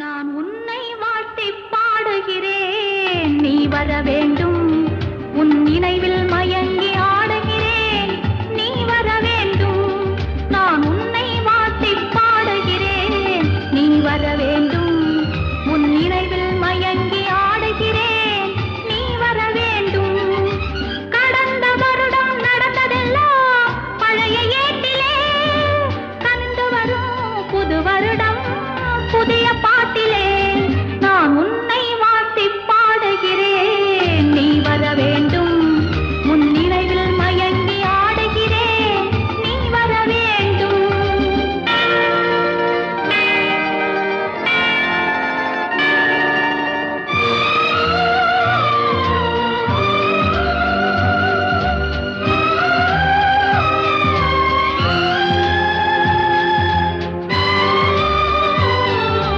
நான் உன்னை வாழ்த்தி பாடுகிறேன், நீ வர வேண்டும். உன் நினைவில் மயங்கி ஆடுகிறேன், நீ வர வேண்டும். நான் உன்னை வாழ்த்தி பாடுகிறேன், நீ வர வேண்டும். உன் நினைவில் மயங்கி ஆடுகிறேன், நீ வர வேண்டும். கடந்த வருடம் நடந்ததெல்லாம் பழைய ஏட்டிலே, கலந்து வரும் புது வருடம் புதிய பாட்டிலே.